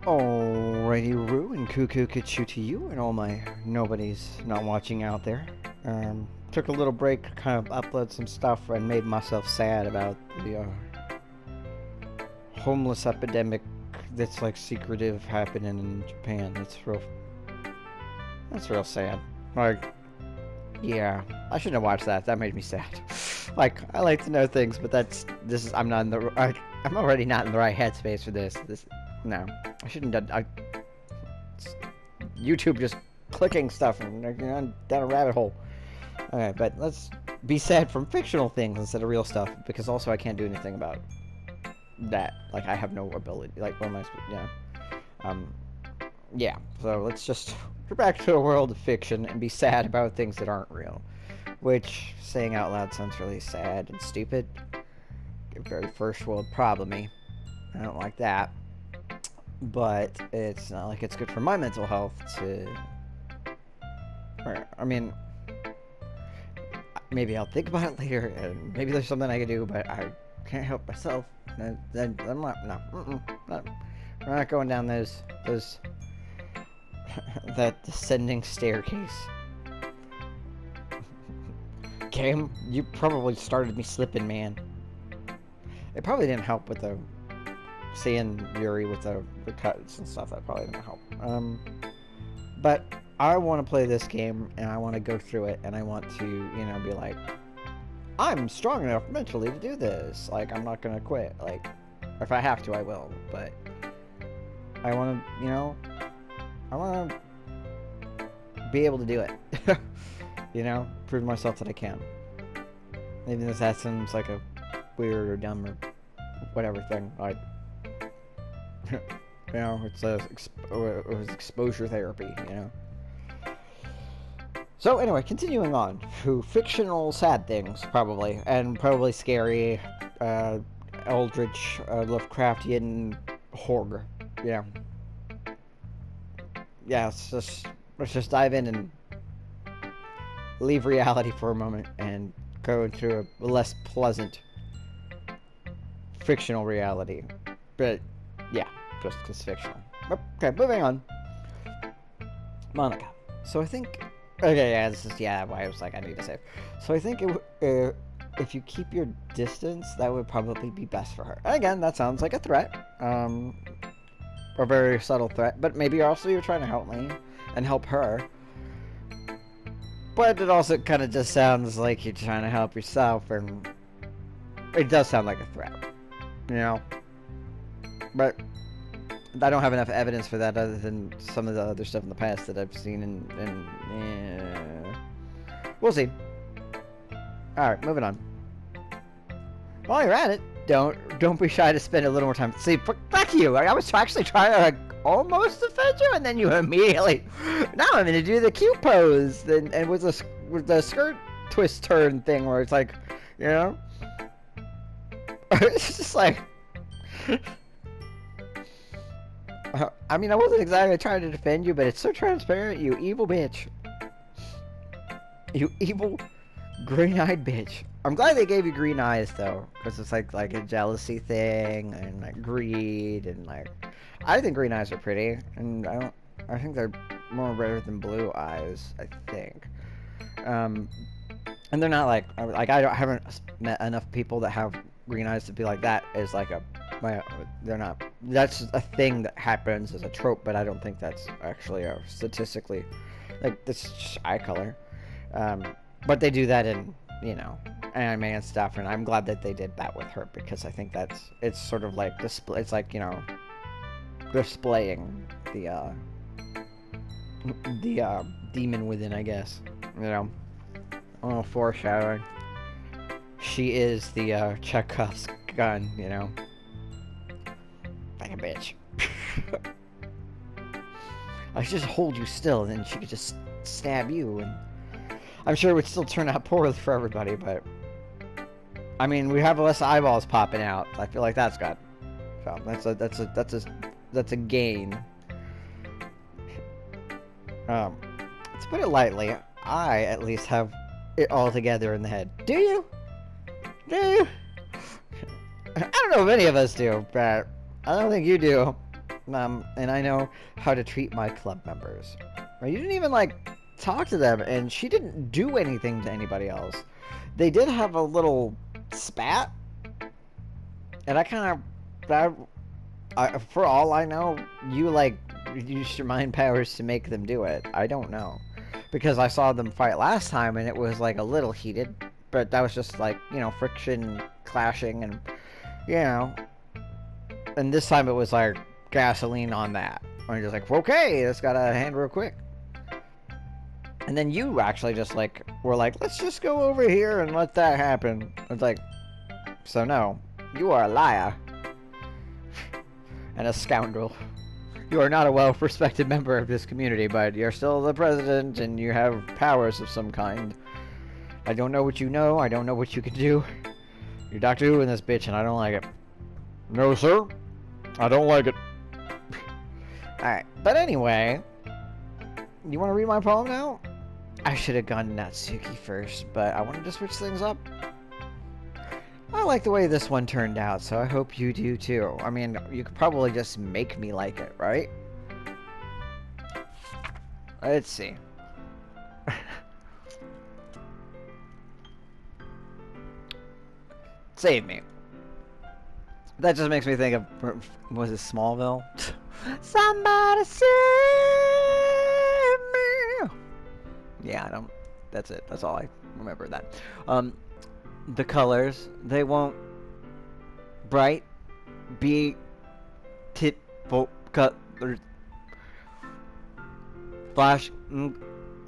Alrighty, Roo, and Cuckoo Kachu to you and all my nobodies not watching out there. Took a little break to kind of upload some stuff and made myself sad about the homeless epidemic that's like secretive happening in Japan. That's real sad. Like, yeah, I shouldn't have watched that. That made me sad. Like, I like to know things, but I'm not in the, I'm already not in the right headspace for this. No, I shouldn't have done. YouTube just clicking stuff and down a rabbit hole. Alright, but let's be sad from fictional things instead of real stuff, because also I can't do anything about that. Like, I have no ability. Like, what am I supposed to, yeah, so let's just go back to a world of fiction and be sad about things that aren't real. Which, saying out loud, sounds really sad and stupid. A very first world problem-y. I don't like that. But it's not like it's good for my mental health to... I mean, maybe I'll think about it later, and maybe there's something I can do, but I can't help myself. I'm not, no, we're not going down that descending staircase. Game, you probably started me slipping, man. It probably didn't help with the seeing Yuri with the cuts and stuff. That probably didn't help. But I want to play this game, and I want to go through it, and I want to, be like, I'm strong enough mentally to do this. Like, I'm not gonna quit. Like, if I have to, I will. But I want to, I want to be able to do it. Prove to myself that I can. Even if that seems like a weird or dumb or whatever thing, like, it was exposure therapy, So anyway, continuing on to fictional sad things, probably, and probably scary, eldritch, Lovecraftian horror, Yeah, let's just dive in and leave reality for a moment and go into a less pleasant fictional reality. But yeah, just because fictional. Okay, moving on. Monica. So I think... Okay, yeah, this is... Yeah, why I was like, I need to save. So I think if you keep your distance, that would probably be best for her. And again, that sounds like a threat. A very subtle threat. But maybe also you're trying to help me and help her. But it also kind of just sounds like you're trying to help yourself, and it does sound like a threat, But I don't have enough evidence for that other than some of the other stuff in the past that I've seen, and we'll see. Alright, moving on. While you're at it, don't be shy to spend a little more time. See, fuck you! I was actually trying to, like, almost offend you, and then you immediately... Now I'm gonna do the cute pose, and with the skirt twist turn thing, where it's like, It's just like... I mean, I wasn't exactly trying to defend you, but it's so transparent, you evil bitch. You evil, green-eyed bitch. I'm glad they gave you green eyes, though, because it's like a jealousy thing, and like greed, and like... I think green eyes are pretty, and I think they're more rare than blue eyes, I think. And they're not like I haven't met enough people that have green eyes to be like that is like they're not. That's a thing that happens as a trope, but I don't think that's actually a statistically, like, it's just eye color. But they do that in, anime and stuff, and I'm glad that they did that with her, because I think it's sort of like display. It's like, displaying the demon within, I guess. Oh, foreshadowing. She is the Chekhov's gun, like a bitch. I should just hold you still, and then she could just stab you, and I'm sure it would still turn out poorly for everybody, but I mean, we have less eyeballs popping out. I feel like that's good. So that's a gain. To put it lightly, I at least have it all together in the head. Do you? Do you? I don't know if any of us do, but I don't think you do. and I know how to treat my club members. Right? You didn't even, like, talk to them, and she didn't do anything to anybody else. They did have a little spat, and I kind of, for all I know, you, like, used your mind powers to make them do it. I don't know. Because I saw them fight last time, and it was, like, a little heated, but that was just, like, you know, friction, clashing, and, you know, and this time it was, like, gasoline on that. And you're just like, okay, this got out of hand real quick. And then you actually just, like, were like, let's just go over here and let that happen. It's like, so no, you are a liar. And a scoundrel. You are not a well-respected member of this community, but you're still the president, and you have powers of some kind. I don't know what you know, I don't know what you can do. You're Doctor Who in this bitch, and I don't like it. No, sir. I don't like it. Alright, but anyway, you want to read my poem now? I should have gone to Natsuki first, but I wanted to switch things up. I like the way this one turned out, so I hope you do too. I mean, you could probably just make me like it, right? Let's see. Save me. That just makes me think of, was it Smallville? Somebody save me! Yeah, I don't, that's it. That's all I remember that. The colors, they won't bright be tip colors flash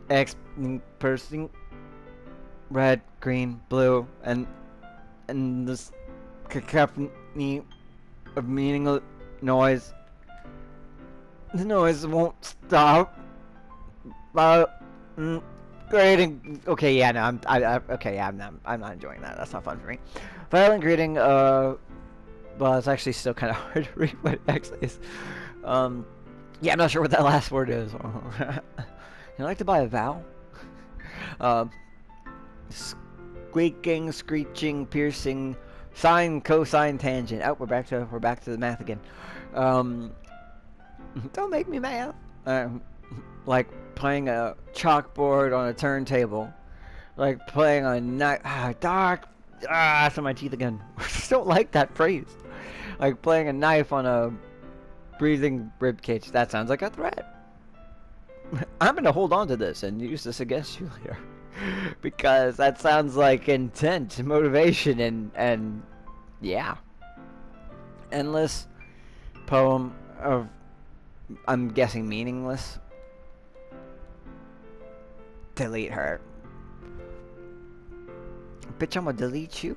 x person red, green, blue, and this cacophony of meaningless noise. The noise won't stop. Greeting. Okay, yeah, no, I'm not enjoying that. That's not fun for me. Violent greeting. Well, it's actually still kind of hard to read what it actually is. Yeah, I'm not sure what that last word is. You like to buy a vowel? Squeaking, screeching, piercing, sine, cosine, tangent. Oh, we're back to the math again. Don't make me math. Like playing a chalkboard on a turntable, like playing a that's on my teeth again. I just don't like that phrase. Like playing a knife on a breathing rib cage. That sounds like a threat. I'm gonna hold on to this and use this against you later, because that sounds like intent, motivation, and yeah. Endless poem of, I'm guessing, meaningless. Delete her. Bitch, I'm gonna delete you.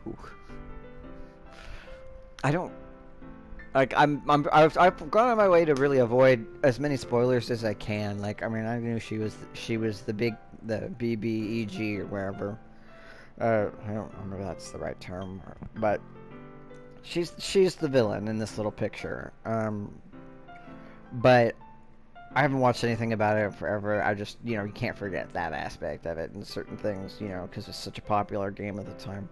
I don't like. I've gone on my way to really avoid as many spoilers as I can. Like, I mean, I knew she was the BBEG or wherever. I don't remember if that's the right term, but she's the villain in this little picture. But I haven't watched anything about it forever. I just, you know, you can't forget that aspect of it and certain things, you know, because it's such a popular game at the time.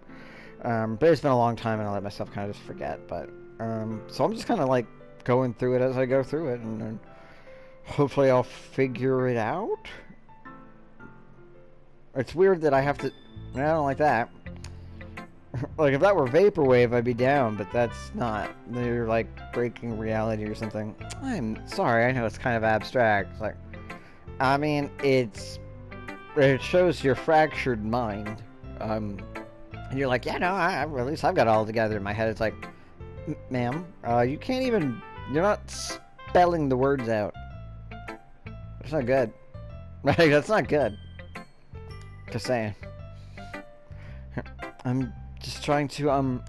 But it's been a long time, and I let myself kind of just forget. But so I'm just kind of like going through it as I go through it, and then hopefully I'll figure it out. It's weird that I have to. I don't like that. Like, if that were Vaporwave, I'd be down, but that's not. They're, like, breaking reality or something. I'm sorry, I know it's kind of abstract. It's like, I mean, it shows your fractured mind. And you're like, yeah, no, at least I've got it all together in my head. It's like, ma'am, you can't even, you're not spelling the words out. That's not good. Right, that's not good. Just saying. I'm just trying to,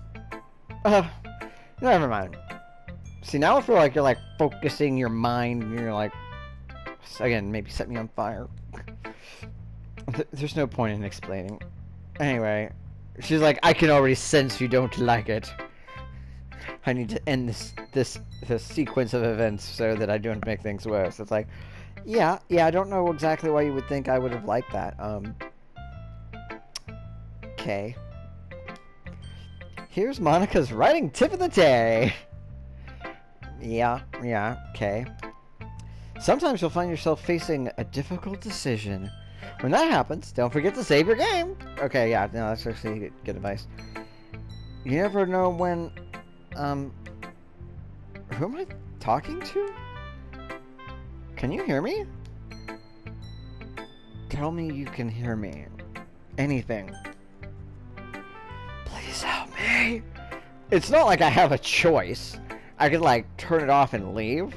never mind. See, now I feel like you're, like, focusing your mind, and you're, like, again, maybe set me on fire. There's no point in explaining. Anyway, she's like, I can already sense you don't like it. I need to end this sequence of events so that I don't make things worse. It's like, yeah, I don't know exactly why you would think I would have liked that. Okay. Here's Monica's writing tip of the day. Yeah, okay. Sometimes you'll find yourself facing a difficult decision. When that happens, don't forget to save your game. Okay, yeah, no, that's actually good advice. You never know when, who am I talking to? Can you hear me? Tell me you can hear me. Anything. Please help me. It's not like I have a choice. I could, like, turn it off and leave.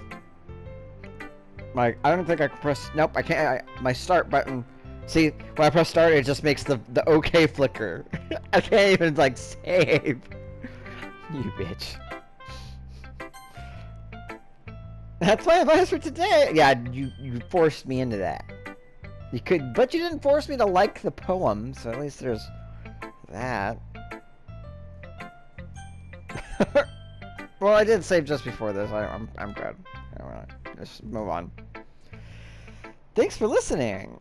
Like, I don't think I can press... Nope, I can't. My start button... See, when I press start, it just makes the OK flicker. I can't even, like, save. You bitch. That's my advice for today. Yeah, you forced me into that. You could... But you didn't force me to like the poem, so at least there's that. Well, I did save just before this. I'm good. Let's move on. Thanks for listening.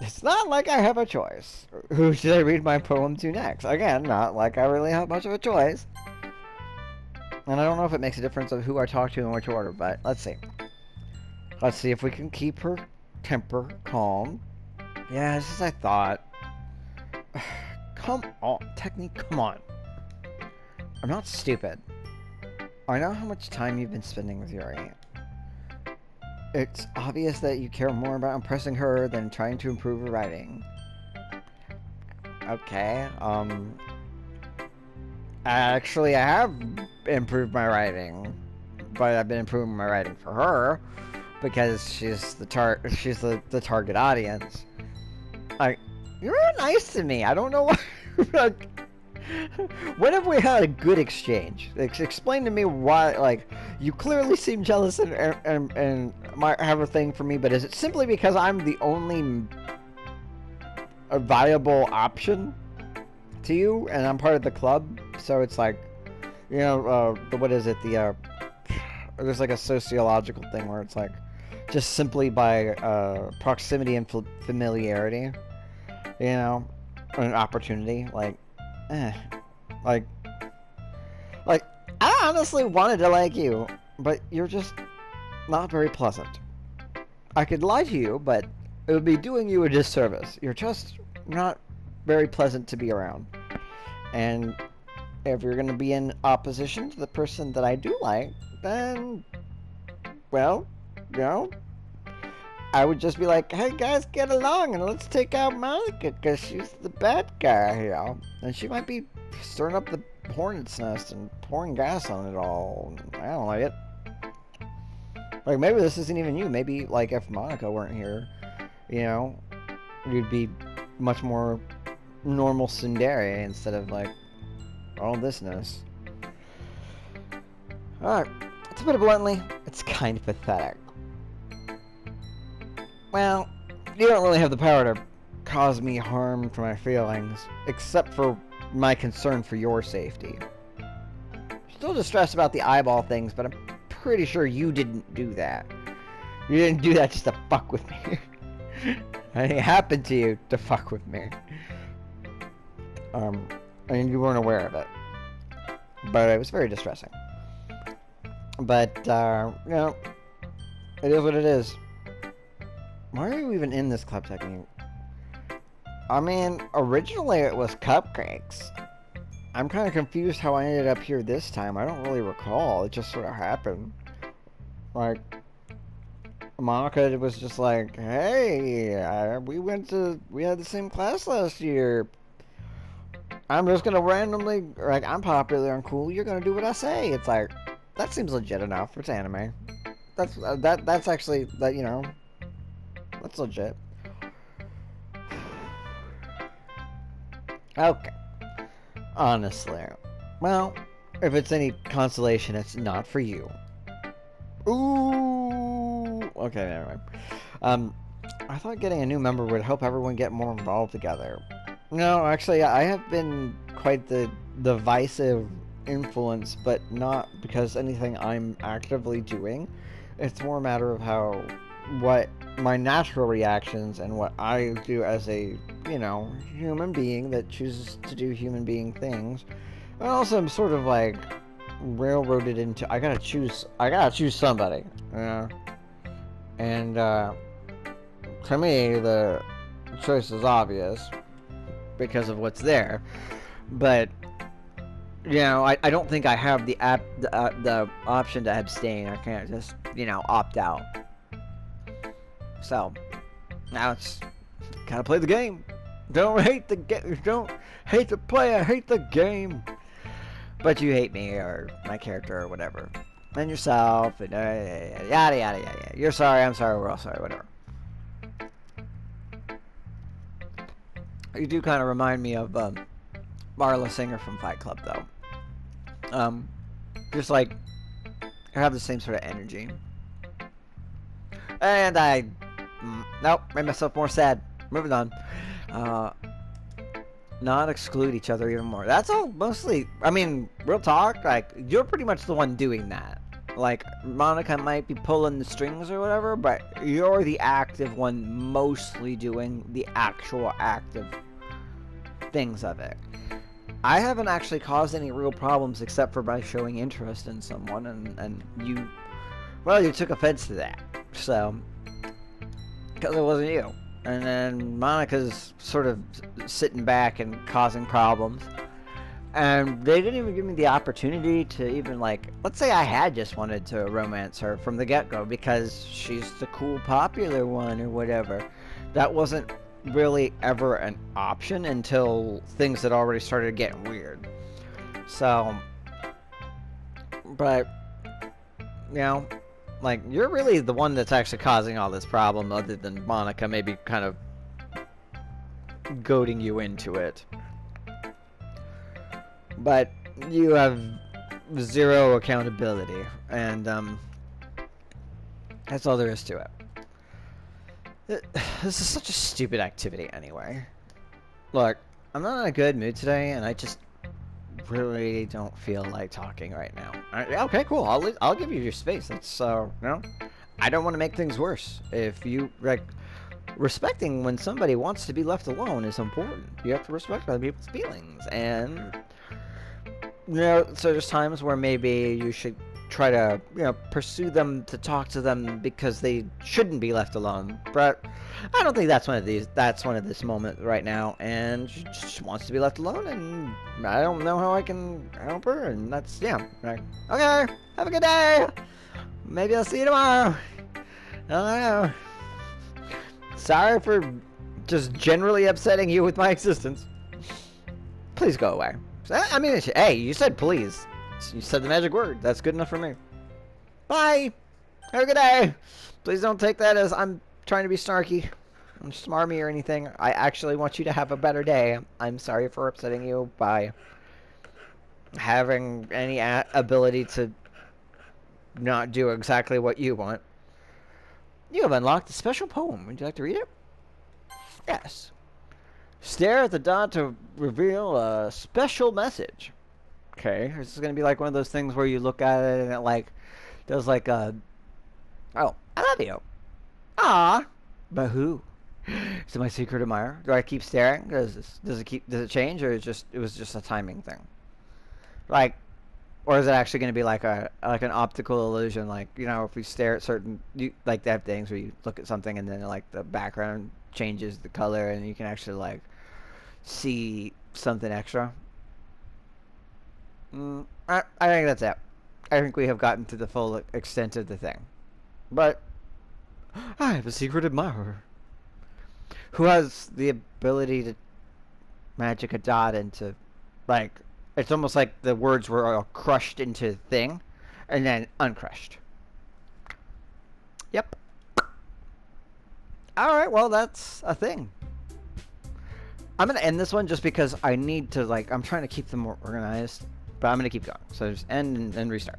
It's not like I have a choice. Who should I read my poem to next? Again, not like I really have much of a choice. And I don't know if it makes a difference of who I talk to in which order, but let's see. Let's see if we can keep her temper calm. Yeah, just as I thought. Come on, Technique, come on. I'm not stupid. I know how much time you've been spending with Yuri. It's obvious that you care more about impressing her than trying to improve her writing. Okay, actually, I have improved my writing, but I've been improving my writing for her because she's the target audience. You're really nice to me. I don't know why. When have we had a good exchange? Explain to me why. Like, you clearly seem jealous and might have a thing for me, but is it simply because I'm the only viable option to you, and I'm part of the club? So it's like, you know, what is it? There's like a sociological thing where it's like, just simply by proximity and familiarity, you know, an opportunity, like, I honestly wanted to like you, but you're just not very pleasant. I could lie to you, but it would be doing you a disservice. You're just not very pleasant to be around. And if you're going to be in opposition to the person that I do like, then, well, you know, I would just be like, hey guys, get along and let's take out Monica because she's the bad guy, you know. And she might be stirring up the hornet's nest and pouring gas on it all. I don't like it. Like, maybe this isn't even you. Maybe, like, if Monica weren't here, you know, you'd be much more normal tsundere instead of, like, all thisness. Alright, to put it bluntly, it's kind of pathetic. Well, you don't really have the power to cause me harm to my feelings, except for my concern for your safety. Still distressed about the eyeball things, but I'm pretty sure you didn't do that. You didn't do that just to fuck with me. And it happened to you to fuck with me. And you weren't aware of it. But it was very distressing. But, you know, it is what it is. Why are you even in this club, Technique? I mean, originally it was cupcakes. I'm kind of confused how I ended up here this time. I don't really recall. It just sort of happened. Like, Monica was just like, hey, we had the same class last year. I'm just gonna randomly, like, I'm popular and cool. You're gonna do what I say. It's like, that seems legit enough. It's anime. That's actually, that, you know, that's legit. Okay. Honestly. Well, if it's any consolation, it's not for you. Ooh. Okay, never mind. I thought getting a new member would help everyone get more involved together. No, actually, I have been quite the divisive influence, but not because anything I'm actively doing. It's more a matter of what my natural reactions and what I do as a, you know, human being that chooses to do human being things. And also, I'm sort of like, railroaded into. I gotta choose somebody. You know? And to me, the choice is obvious because of what's there. But you know, I don't think I have the option to abstain. I can't just, you know, opt out. So now it's gotta play the game. Don't hate the game. Don't hate the player. Hate the game. But you hate me or my character or whatever, and yourself and yada yada yada. You're sorry. I'm sorry. We're all sorry. Whatever. You do kind of remind me of Marla Singer from Fight Club, though. Just like have the same sort of energy. And nope, made myself more sad. Moving on. Not exclude each other even more. That's all mostly, I mean, real talk, like, you're pretty much the one doing that. Like, Monica might be pulling the strings or whatever, but you're the active one mostly doing the actual active things of it. I haven't actually caused any real problems except for by showing interest in someone, and you, well, you took offense to that. So, because it wasn't you. And then Monica's sort of sitting back and causing problems. And they didn't even give me the opportunity to even, like, let's say I had just wanted to romance her from the get-go because she's the cool, popular one or whatever. That wasn't really ever an option until things had already started getting weird. So, but, you know, like, you're really the one that's actually causing all this problem, other than Monica maybe kind of goading you into it. But you have zero accountability, and that's all there is to it. This is such a stupid activity anyway. Look, I'm not in a good mood today, and I just really don't feel like talking right now. Okay, cool. I'll give you your space. It's you know, I don't want to make things worse. If you like, respecting when somebody wants to be left alone is important. You have to respect other people's feelings, and you know, so there's times where maybe you should try to, you know, pursue them, to talk to them because they shouldn't be left alone. But I don't think that's one of this moment right now, and she just wants to be left alone, and I don't know how I can help her, and that's, yeah, right. Okay, have a good day. Maybe I'll see you tomorrow. I don't know. Sorry for just generally upsetting you with my existence. Please go away. I mean, hey, you said please. You said the magic word. That's good enough for me. Bye. Have a good day. Please don't take that as I'm trying to be snarky. I'm smarmy or anything. I actually want you to have a better day. I'm sorry for upsetting you by having any ability to not do exactly what you want. You have unlocked a special poem. Would you like to read it? Yes. Stare at the dot to reveal a special message. Okay, this is going to be like one of those things where you look at it and it like does like a, oh, I love you. Ah, but who? Is it my secret admirer? Do I keep staring? Does it change, or it was just a timing thing? Like, or is it actually going to be like an optical illusion? Like, you know, if we stare at certain, like they have things where you look at something and then like the background changes the color and you can actually like see something extra. I think that's it. I think we have gotten to the full extent of the thing. But I have a secret admirer who has the ability to magic a dot into, like, it's almost like the words were all crushed into the thing and then uncrushed. Yep. Alright, well, that's a thing. I'm going to end this one just because I need to, like, I'm trying to keep them more organized. But I'm going to keep going. So just end and restart.